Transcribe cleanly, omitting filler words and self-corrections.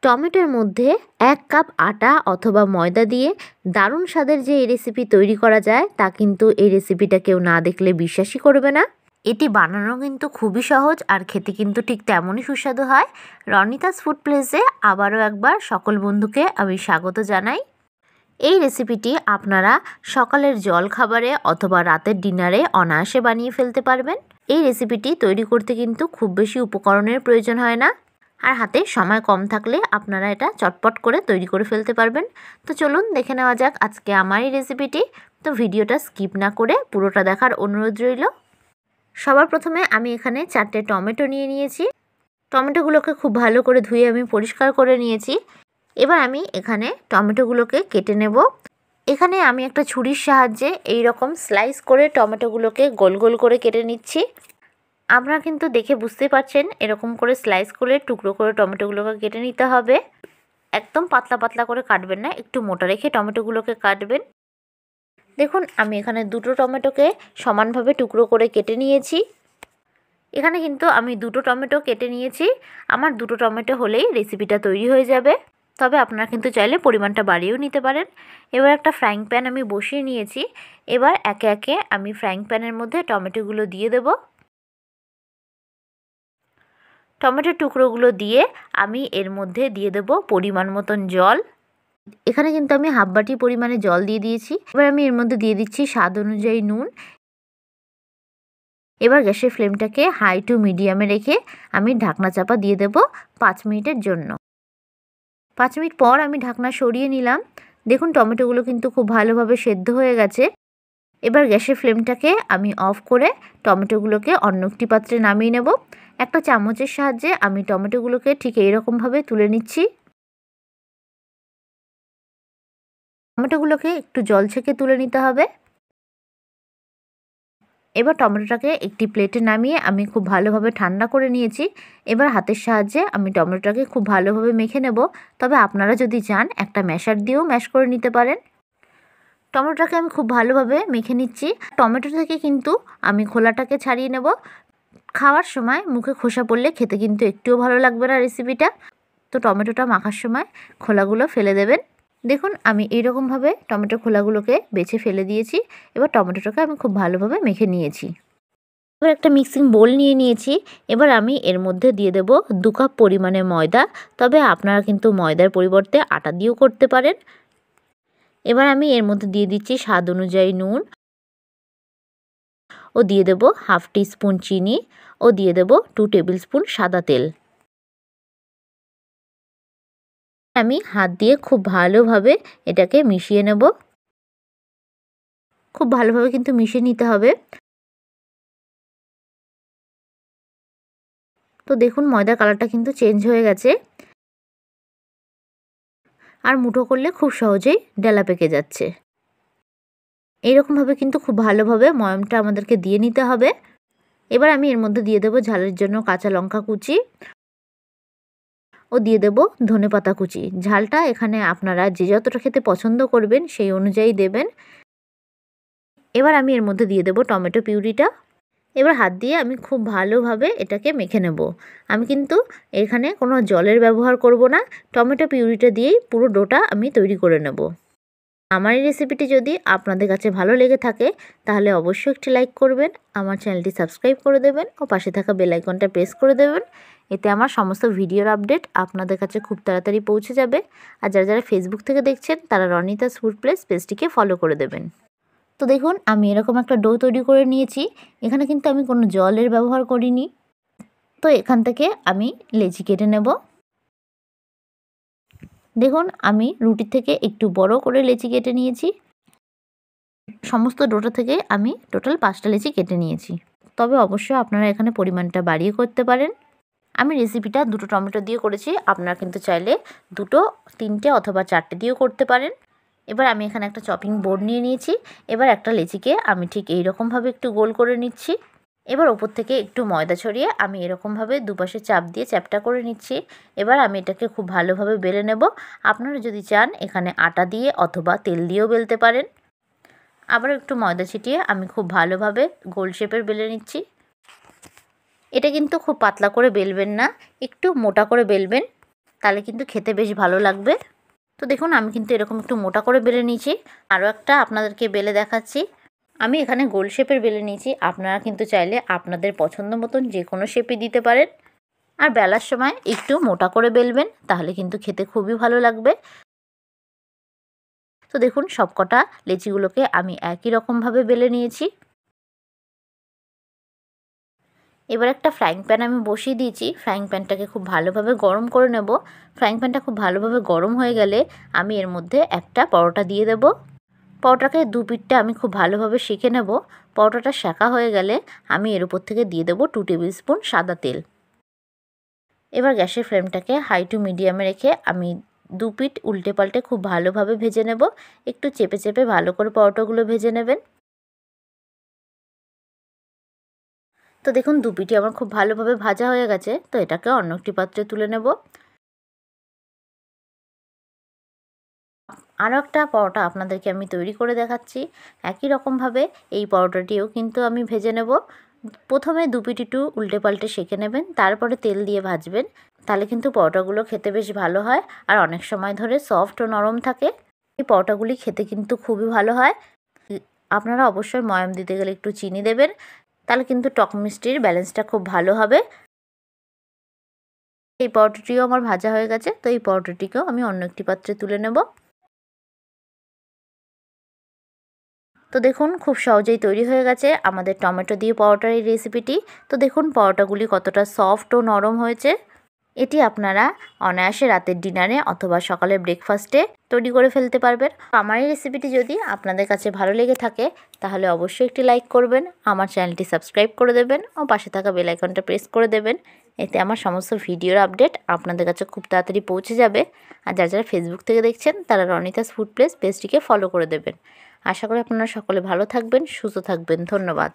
টমেটোর মধ্যে 1 কাপ আটা অথবা ময়দা দিয়ে দারুণ স্বাদের যে এই রেসিপি তৈরি করা যায় তা কিন্তু এই রেসিপিটা কেউ না দেখলে বিশ্বাসই করবে না। এটি বানানো কিন্তু খুবই সহজ আর খেতে কিন্তু ঠিক তেমনই সুস্বাদু হয়। রনিতাস ফুড প্লেসে আবারও একবার সকল বন্ধুকে আমি স্বাগত জানাই। এই রেসিপিটি আপনারা সকালের জলখাবারে অথবা রাতের ডিনারে অনায়াসে বানিয়ে ফেলতে পারবেন। এই রেসিপিটি তৈরি করতে কিন্তু খুব বেশি উপকরণের প্রয়োজন হয় না, আর হাতে সময় কম থাকলে আপনারা এটা চটপট করে তৈরি করে ফেলতে পারবেন। তো চলুন দেখে নেওয়া যাক আজকে আমার এই রেসিপিটি। তো ভিডিওটা স্কিপ না করে পুরোটা দেখার অনুরোধ রইল। সবার প্রথমে আমি এখানে 4টে টমেটো নিয়ে নিয়েছি। টমেটোগুলোকে খুব ভালো করে ধুয়ে আমি পরিষ্কার করে নিয়েছি। এবার আমি এখানে টমেটোগুলোকে কেটে নেব। এখানে আমি একটা ছুরির সাহায্যে এই রকম স্লাইস করে টমেটোগুলোকে গোল গোল করে কেটে নিচ্ছি। আপনারা কিন্তু দেখে বুঝতে পারছেন এরকম করে স্লাইস করে টুকরো করে টমেটোগুলোকে কেটে নিতে হবে। একদম পাতলা পাতলা করে কাটবেন না, একটু মোটা রেখে টমেটোগুলোকে কাটবেন। দেখুন আমি এখানে 2টো টমেটোকে সমানভাবে টুকরো করে কেটে নিয়েছি। এখানে কিন্তু আমি 2টো টমেটো কেটে নিয়েছি। আমার 2টো টমেটো হলেই রেসিপিটা তৈরি হয়ে যাবে, তবে আপনারা কিন্তু চাইলে পরিমাণটা বাড়িয়েও নিতে পারেন। এবার একটা ফ্রাইং প্যান আমি বসিয়ে নিয়েছি। এবার একে একে আমি ফ্রাইং প্যানের মধ্যে টমেটোগুলো দিয়ে দেব। টমেটোর টুকরোগুলো দিয়ে আমি এর মধ্যে দিয়ে দেব পরিমাণ মতন জল। এখানে কিন্তু আমি হাফ বাটি পরিমাণে জল দিয়ে দিয়েছি। এবার আমি এর মধ্যে দিয়ে দিচ্ছি স্বাদ অনুযায়ী নুন। এবার গ্যাসের ফ্লেমটাকে হাই টু মিডিয়ামে রেখে আমি ঢাকনা চাপা দিয়ে দেব 5 মিনিটের জন্য। 5 মিনিট পর আমি ঢাকনা সরিয়ে নিলাম। দেখুন টমেটোগুলো কিন্তু খুব ভালোভাবে সেদ্ধ হয়ে গেছে। এবার গ্যাসের ফ্লেমটাকে আমি অফ করে টমেটোগুলোকে অন্য একটি পাত্রে নামিয়ে নেব। একটা চামচের সাহায্যে আমি টমেটোগুলোকে ঠিক এইরকমভাবে তুলে নিচ্ছি। টমেটোগুলোকে একটু জল ছেঁকে তুলে নিতে হবে। এবার টমেটোটাকে একটি প্লেটে নামিয়ে আমি খুব ভালোভাবে ঠান্ডা করে নিয়েছি। এবার হাতের সাহায্যে আমি টমেটোটাকে খুব ভালোভাবে মেখে নেব। তবে আপনারা যদি চান একটা ম্যাশার দিয়েও ম্যাশ করে নিতে পারেন। টমেটোটাকে আমি খুব ভালোভাবে মেখে নিচ্ছি। টমেটো থেকে কিন্তু আমি খোলাটাকে ছাড়িয়ে নেব। খাওয়ার সময় মুখে খোসা পড়লে খেতে কিন্তু একটুও ভালো লাগবে না রেসিপিটা। তো টমেটোটা মাখার সময় খোলাগুলো ফেলে দেবেন। দেখুন আমি এইরকমভাবে টমেটো খোলাগুলোকে বেছে ফেলে দিয়েছি। এবার টমেটোটাকে আমি খুব ভালোভাবে মেখে নিয়েছি। এবার একটা মিক্সিং বোল নিয়ে নিয়েছি। এবার আমি এর মধ্যে দিয়ে দেব 2 কাপ পরিমাণে ময়দা। তবে আপনারা কিন্তু ময়দার পরিবর্তে আটা দিয়েও করতে পারেন। এবার আমি এর মধ্যে দিয়ে দিচ্ছি স্বাদ অনুযায়ী নুন, ও দিয়ে দেব হাফ টিস্পুন চিনি, ও দিয়ে দেব 2 টেবিল স্পুন সাদা তেল। আমি হাত দিয়ে খুব ভালোভাবে এটাকে মিশিয়ে নেব। খুব ভালোভাবে কিন্তু মিশিয়ে নিতে হবে। তো দেখুন ময়দার কালারটা কিন্তু চেঞ্জ হয়ে গেছে। আর মুঠো করলে খুব সহজেই ডেলা পেকে যাচ্ছে। এইরকমভাবে কিন্তু খুব ভালোভাবে ময়ামটা আমাদেরকে দিয়ে নিতে হবে। এবার আমি এর মধ্যে দিয়ে দেব ঝালের জন্য কাঁচা লঙ্কা কুচি, ও দিয়ে দেব ধনেপাতা কুচি। ঝালটা এখানে আপনারা যে যতটা খেতে পছন্দ করবেন সেই অনুযায়ী দেবেন। এবার আমি এর মধ্যে দিয়ে দেব টমেটো পিউরিটা। এবার হাত দিয়ে আমি খুব ভালোভাবে এটাকে মেখে নেব। আমি কিন্তু এখানে কোনো জলের ব্যবহার করব না। টমেটো পিউরিটা দিয়েই পুরো ডোটা আমি তৈরি করে নেব। আমার এই রেসিপিটি যদি আপনাদের কাছে ভালো লেগে থাকে তাহলে অবশ্যই একটি লাইক করবেন, আমার চ্যানেলটি সাবস্ক্রাইব করে দেবেন ও পাশে থাকা বেল আইকনটা প্রেস করে দেবেন। এতে আমার সমস্ত ভিডিওর আপডেট আপনাদের কাছে খুব তাড়াতাড়ি পৌঁছে যাবে। আর যারা যারা ফেসবুক থেকে দেখছেন তারা রনিতাস ফুড প্লেস পেজটিকে ফলো করে দেবেন। তো দেখুন আমি এরকম একটা ডো তৈরি করে নিয়েছি। এখানে কিন্তু আমি কোনো জলের ব্যবহার করিনি। তো এখান থেকে আমি লেচি কেটে নেব। দেখুন আমি রুটির থেকে একটু বড় করে লেচি কেটে নিয়েছি। সমস্ত ডোটা থেকে আমি টোটাল 5টা লেচি কেটে নিয়েছি। তবে অবশ্যই আপনারা এখানে পরিমাণটা বাড়িয়ে করতে পারেন। আমি রেসিপিটা 2টো টমেটো দিয়ে করেছি। আপনারা কিন্তু চাইলে 2টো, 3টে অথবা 4টে দিয়েও করতে পারেন। এবার আমি এখানে একটা চপিং বোর্ড নিয়ে নিয়েছি। এবার একটা লেচিকে আমি ঠিক এইরকমভাবে একটু গোল করে নিচ্ছি। এবার ওপর থেকে একটু ময়দা ছড়িয়ে আমি এরকমভাবে দুপাশে চাপ দিয়ে চ্যাপটা করে নিচ্ছি। এবার আমি এটাকে খুব ভালোভাবে বেলে নেব। আপনারা যদি চান এখানে আটা দিয়ে অথবা তেল দিয়েও বেলতে পারেন। আবার একটু ময়দা ছিটিয়ে আমি খুব ভালোভাবে গোল শেপের বেলে নিচ্ছি। এটা কিন্তু খুব পাতলা করে বেলবেন না, একটু মোটা করে বেলবেন। তাহলে কিন্তু খেতে বেশ ভালো লাগবে। তো দেখুন আমি কিন্তু এরকম একটু মোটা করে বেলে নিয়েছি। আরও একটা আপনাদেরকে বেলে দেখাচ্ছি। আমি এখানে গোল শেপের বেলে নিয়েছি। আপনারা কিন্তু চাইলে আপনাদের পছন্দ মতন যে কোনো শেপই দিতে পারেন। আর বেলার সময় একটু মোটা করে বেলবেন, তাহলে কিন্তু খেতে খুবই ভালো লাগবে। তো দেখুন সবকটা লেচিগুলোকে আমি একই রকমভাবে বেলে নিয়েছি। এবার একটা ফ্রাইং প্যান আমি বসিয়ে দিয়েছি। ফ্রাইং প্যানটাকে খুব ভালোভাবে গরম করে নেব। ফ্রাইং প্যানটা খুব ভালোভাবে গরম হয়ে গেলে আমি এর মধ্যে একটা পরোটা দিয়ে দেব। পরোটাকে দু পিঠটা আমি খুব ভালোভাবে সেঁকে নেব। পরোটাটা সেঁকা হয়ে গেলে আমি এর উপর থেকে দিয়ে দেবো 2 টেবিল স্পুন সাদা তেল। এবার গ্যাসের ফ্লেমটাকে হাই টু মিডিয়ামে রেখে আমি দু পিঠ উল্টে পাল্টে খুব ভালোভাবে ভেজে নেব। একটু চেপে চেপে ভালো করে পরোটাগুলো ভেজে নেবেন। তো দেখুন দু পিঠই আমার খুব ভালোভাবে ভাজা হয়ে গেছে। তো এটাকে অন্য একটি পাত্রে তুলে নেব। আরও একটা পরোটা আপনাদেরকে আমি তৈরি করে দেখাচ্ছি। একই রকমভাবে এই পরোটাটিও কিন্তু আমি ভেজে নেব। প্রথমে দু পিঠ একটু উল্টে পাল্টে সেঁকে নেবেন, তারপরে তেল দিয়ে ভাজবেন। তাহলে কিন্তু পরোটাগুলো খেতে বেশ ভালো হয় আর অনেক সময় ধরে সফট ও নরম থাকে। এই পরোটাগুলি খেতে কিন্তু খুবই ভালো হয়। আপনারা অবশ্যই ময়াম দিতে গেলে একটু চিনি দেবেন, তাহলে কিন্তু টক মিষ্টির ব্যালেন্সটা খুব ভালো হবে। এই পরোটাটিও আমার ভাজা হয়ে গেছে। তো এই পরোটাটিকেও আমি অন্য একটি পাত্রে তুলে নেব। তো দেখুন খুব সহজেই তৈরি হয়ে গেছে আমাদের টমেটো দিয়ে পরোটার এই রেসিপিটি। তো দেখুন পরোটাগুলি কতটা সফট ও নরম হয়েছে। এটি আপনারা অনায়াসে রাতের ডিনারে অথবা সকালের ব্রেকফাস্টে তৈরি করে ফেলতে পারবেন। আমার এই রেসিপিটি যদি আপনাদের কাছে ভালো লেগে থাকে তাহলে অবশ্যই একটি লাইক করবেন, আমার চ্যানেলটি সাবস্ক্রাইব করে দেবেন ও পাশে থাকা বেল আইকনটা প্রেস করে দেবেন। এতে আমার সমস্ত ভিডিওর আপডেট আপনাদের কাছে খুব তাড়াতাড়ি পৌঁছে যাবে। আর যারা যারা ফেসবুক থেকে দেখছেন তারা রনিতাস ফুড প্লেস পেজটিকে ফলো করে দেবেন। আশা করি আপনারা সকলে ভালো থাকবেন, সুস্থ থাকবেন। ধন্যবাদ।